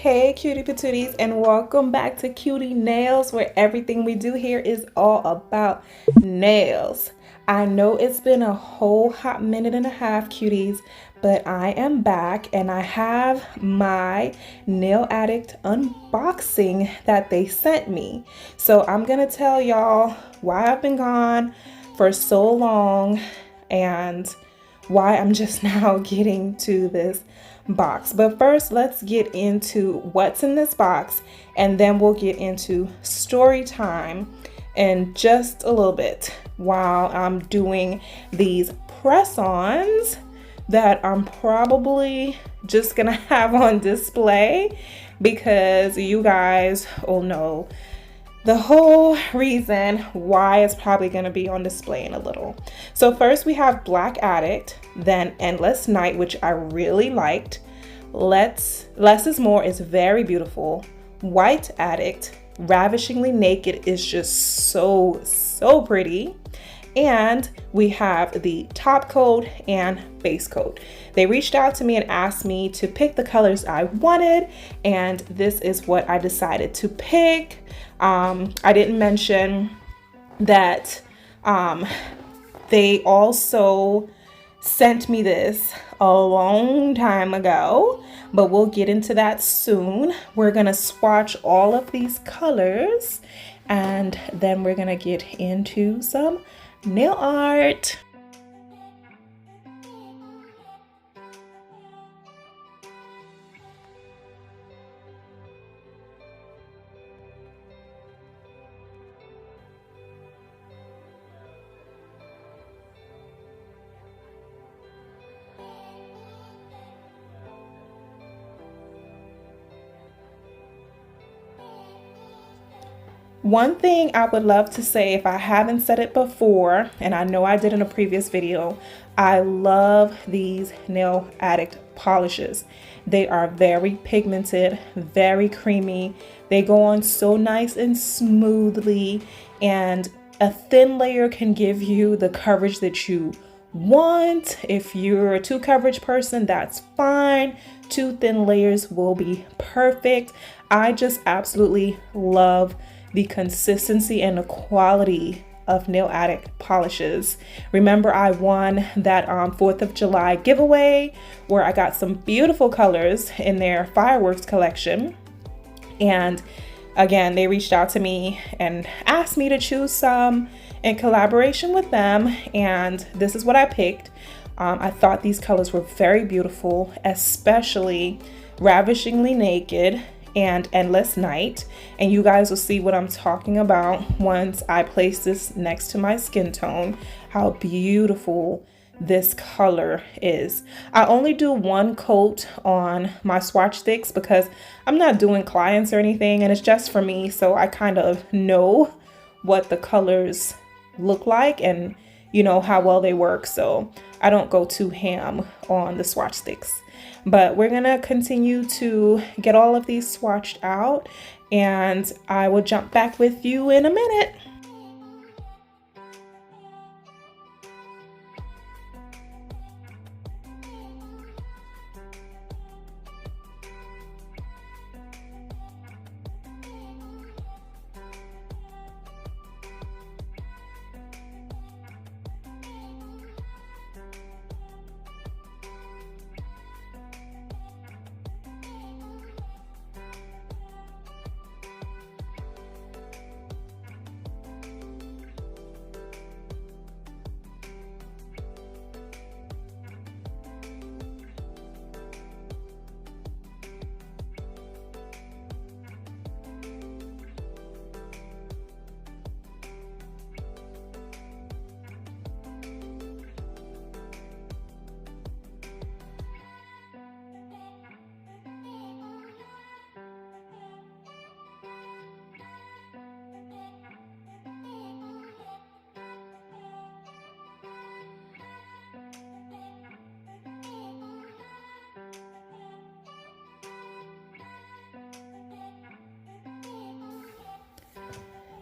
Hey cutie patooties, and welcome back to Cutie Nails, where everything we do here is all about nails. I know it's been a whole hot minute and a half, cuties, but I am back and I have my Nail Addict unboxing that they sent me. So I'm gonna tell y'all why I've been gone for so long and why I'm just now getting to this box. But first, let's get into what's in this box, and then we'll get into story time in just a little bit while I'm doing these press-ons that I'm probably just gonna have on display because you guys all know the whole reason why it's probably going to be on display in a little. So first we have Black Addict, then Endless Night, which I really liked. Less is More is very beautiful. White Addict, Ravishingly Naked is just so pretty. And we have the top coat and base coat. They reached out to me and asked me to pick the colors I wanted, and this is what I decided to pick. I didn't mention that they also sent me this a long time ago, but we'll get into that soon. We're gonna swatch all of these colors and then we're gonna get into some nail art. One thing I would love to say, if I haven't said it before, and I know I did in a previous video, I love these Nail Addict polishes. They are very pigmented, very creamy. They go on so nice and smoothly, and a thin layer can give you the coverage that you want. If you're a 2 coverage person, that's fine. 2 thin layers will be perfect. I just absolutely love the consistency and the quality of Nail Addict polishes. Remember, I won that 4th of July giveaway where I got some beautiful colors in their fireworks collection. And again, they reached out to me and asked me to choose some in collaboration with them. And this is what I picked. I thought these colors were very beautiful, especially Ravishingly Naked and Endless Night, and you guys will see what I'm talking about once I place this next to my skin tone, how beautiful this color is. I only do 1 coat on my swatch sticks because I'm not doing clients or anything, and it's just for me, so I kind of know what the colors look like and you know how well they work, so I don't go too ham on the swatch sticks. But we're gonna continue to get all of these swatched out, and I will jump back with you in a minute.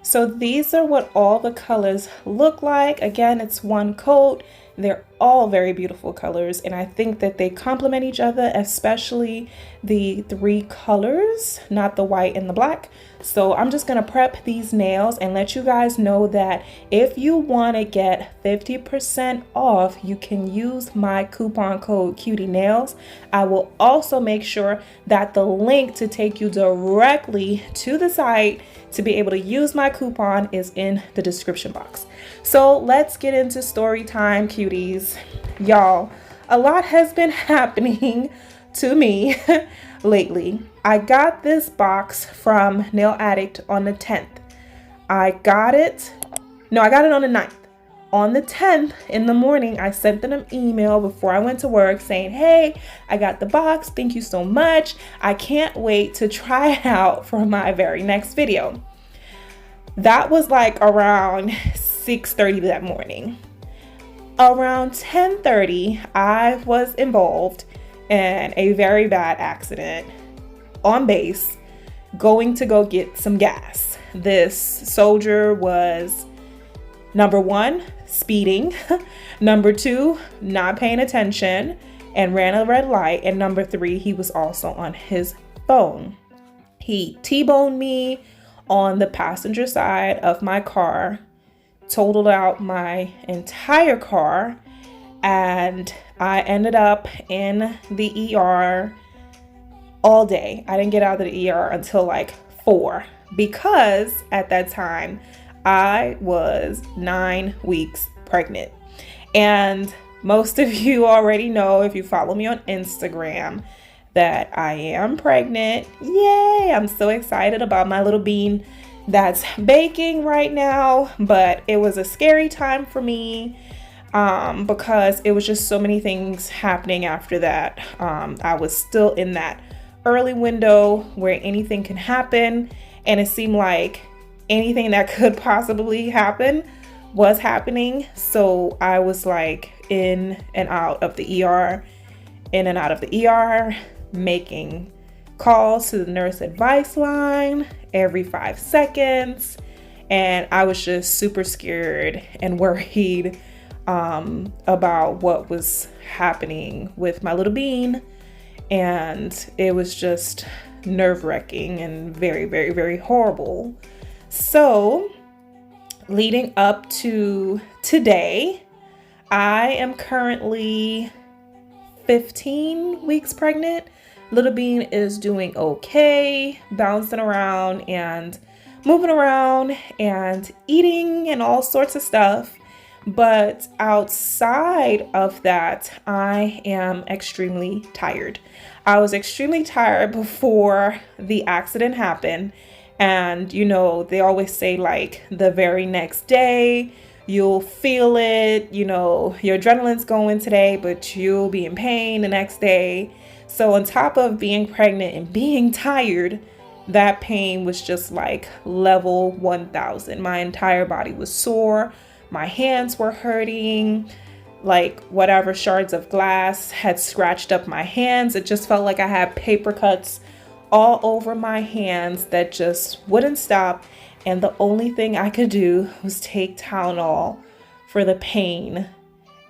So these are what all the colors look like. Again, it's 1 coat. They're all very beautiful colors, and I think that they complement each other, especially the three colors, not the white and the black. So I'm just gonna prep these nails and let you guys know that if you want to get 50% off, you can use my coupon code QutieNails. I will also make sure that the link to take you directly to the site to be able to use my coupon is in the description box. So let's get into story time, cuties. Y'all, a lot has been happening to me lately. I got this box from Nail Addict on the 10th. I got it on the 9th. On the 10th in the morning, I sent them an email before I went to work saying, hey, I got the box. Thank you so much. I can't wait to try it out for my very next video. That was like around 6:30 that morning. Around 10:30, I was involved in a very bad accident on base, going to go get some gas. This soldier was, number one, speeding, number two, not paying attention and ran a red light, and number three, he was also on his phone. He T-boned me on the passenger side of my car, totaled out my entire car, and I ended up in the ER all day. I didn't get out of the ER until like 4 because at that time I was 9 weeks pregnant. And most of you already know, if you follow me on Instagram, that I am pregnant. Yay! I'm so excited about my little bean that's baking right now, but it was a scary time for me because it was just so many things happening after that. I was still in that early window where anything can happen, and it seemed like anything that could possibly happen was happening. So I was like in and out of the ER, making calls to the nurse advice line every 5 seconds. And I was just super scared and worried about what was happening with my little bean. And it was just nerve-wracking and very, very, very horrible. So leading up to today, I am currently 15 weeks pregnant. Little bean is doing okay, bouncing around and moving around and eating and all sorts of stuff. But outside of that, I am extremely tired. I was extremely tired before the accident happened. And, you know, they always say like the very next day, you'll feel it, you know, your adrenaline's going today, but you'll be in pain the next day. So on top of being pregnant and being tired, that pain was just like level 1000. My entire body was sore. My hands were hurting, like whatever shards of glass had scratched up my hands. It just felt like I had paper cuts all over my hands that just wouldn't stop. And the only thing I could do was take Tylenol for the pain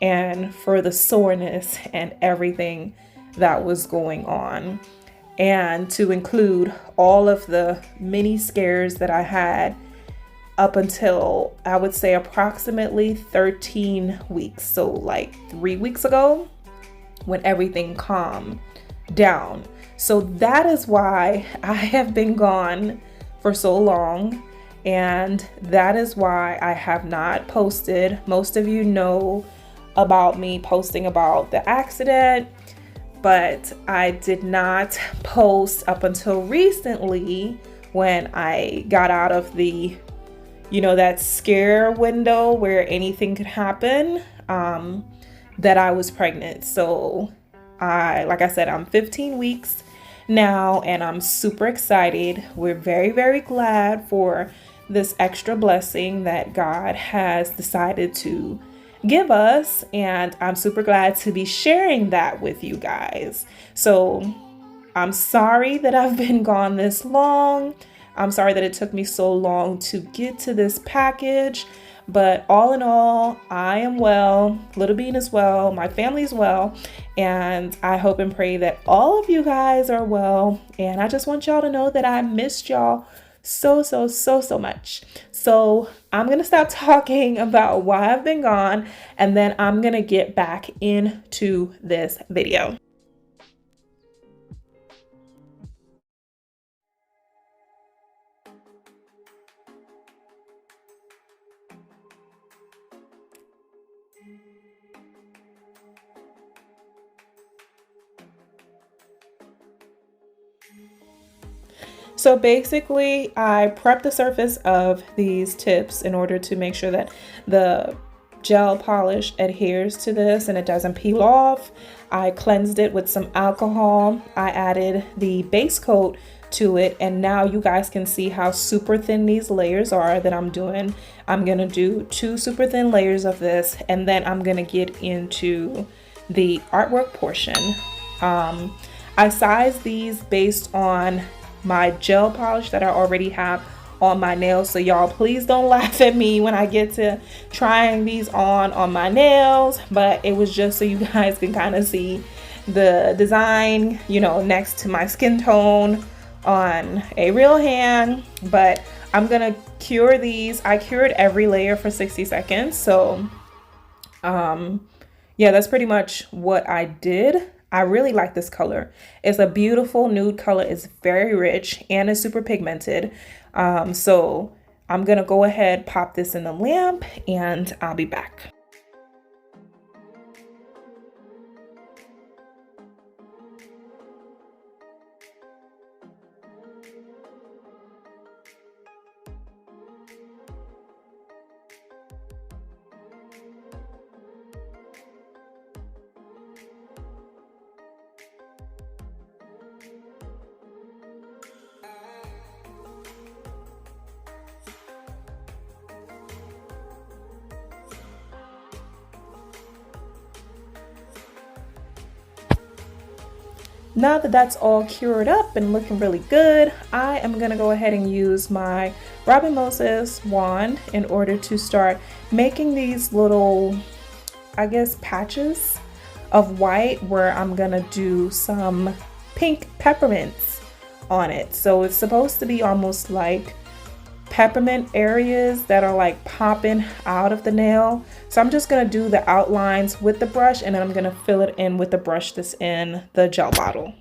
and for the soreness and everything that was going on. And to include all of the mini scares that I had up until, I would say, approximately 13 weeks. So like 3 weeks ago, when everything calmed down. So that is why I have been gone for so long. And that is why I have not posted. Most of you know about me posting about the accident, but I did not post up until recently when I got out of the, you know, that scare window where anything could happen, that I was pregnant. So like I said, I'm 15 weeks now and I'm super excited. We're very, very glad for this extra blessing that God has decided to give us. And I'm super glad to be sharing that with you guys. So I'm sorry that I've been gone this long. I'm sorry that it took me so long to get to this package, But all in all, I am well, Little Bean is well, my family's well, and I hope and pray that all of you guys are well. And I just want y'all to know that I missed y'all so much. So I'm gonna stop talking about why I've been gone, and then I'm gonna get back into this video. So basically, I prep the surface of these tips in order to make sure that the gel polish adheres to this and it doesn't peel off. I cleansed it with some alcohol. I added the base coat to it, and now you guys can see how super thin these layers are that I'm doing. I'm gonna do 2 super thin layers of this, and then I'm gonna get into the artwork portion. I sized these based on my gel polish that I already have on my nails. So y'all, please don't laugh at me when I get to trying these on my nails, but it was just so you guys can kind of see the design, you know, next to my skin tone on a real hand. But I'm gonna cure these. I cured every layer for 60 seconds. So yeah, that's pretty much what I did. I really like this color. It's a beautiful nude color. It's very rich and it's super pigmented. So I'm gonna go ahead, pop this in the lamp, and I'll be back. Now that that's all cured up and looking really good, I am gonna go ahead and use my Robin Moses wand in order to start making these little, I guess, patches of white where I'm gonna do some pink peppermints on it. So it's supposed to be almost like peppermint areas that are like popping out of the nail. So I'm just gonna do the outlines with the brush, and then I'm gonna fill it in with the brush that's in the gel bottle.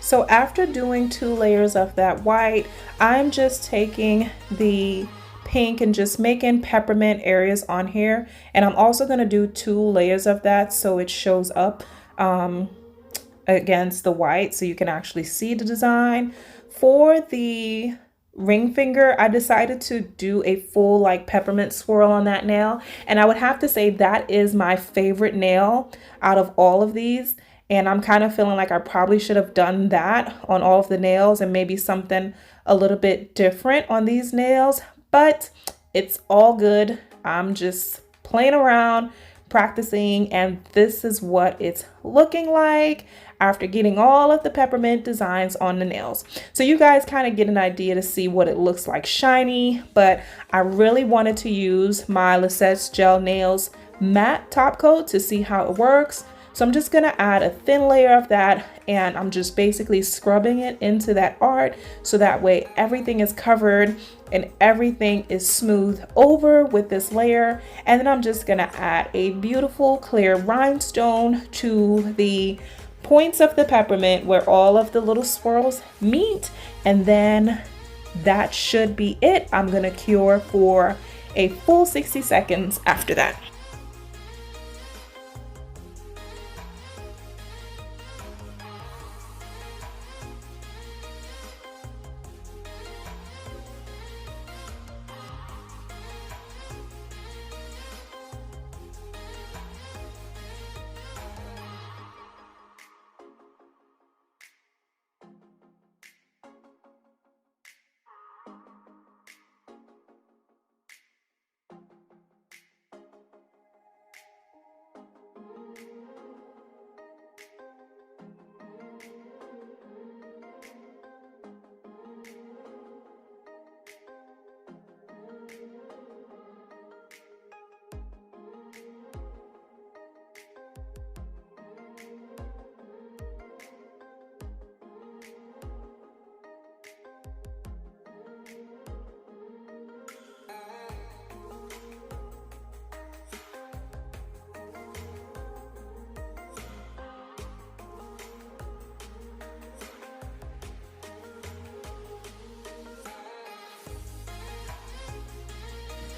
So after doing 2 layers of that white, I'm just taking the pink and just making peppermint areas on here. And I'm also going to do 2 layers of that so it shows up against the white so you can actually see the design. For the ring finger, I decided to do a full like peppermint swirl on that nail. And I would have to say that is my favorite nail out of all of these. And I'm kind of feeling like I probably should have done that on all of the nails and maybe something a little bit different on these nails, but it's all good. I'm just playing around, practicing, and this is what it's looking like after getting all of the peppermint designs on the nails. So you guys kind of get an idea to see what it looks like shiny, but I really wanted to use my Lissette's Gel Nails matte top coat to see how it works. So I'm just gonna add a thin layer of that, and I'm just basically scrubbing it into that art so that way everything is covered and everything is smoothed over with this layer. And then I'm just gonna add a beautiful clear rhinestone to the points of the peppermint where all of the little swirls meet, and then that should be it. I'm gonna cure for a full 60 seconds after that.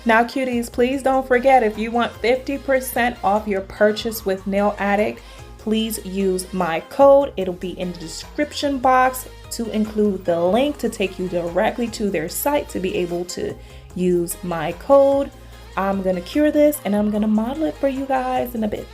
Now cuties, please don't forget, if you want 50% off your purchase with Nail Addict, please use my code. It'll be in the description box to include the link to take you directly to their site to be able to use my code. I'm gonna cure this and I'm gonna model it for you guys in a bit.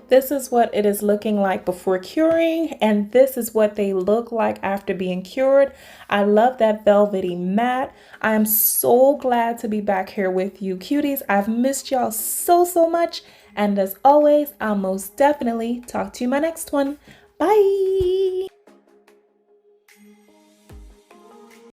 This is what it is looking like before curing, and this is what they look like after being cured. I love that velvety matte. I am so glad to be back here with you cuties. I've missed y'all so much, and as always, I'll most definitely talk to you in my next one. Bye!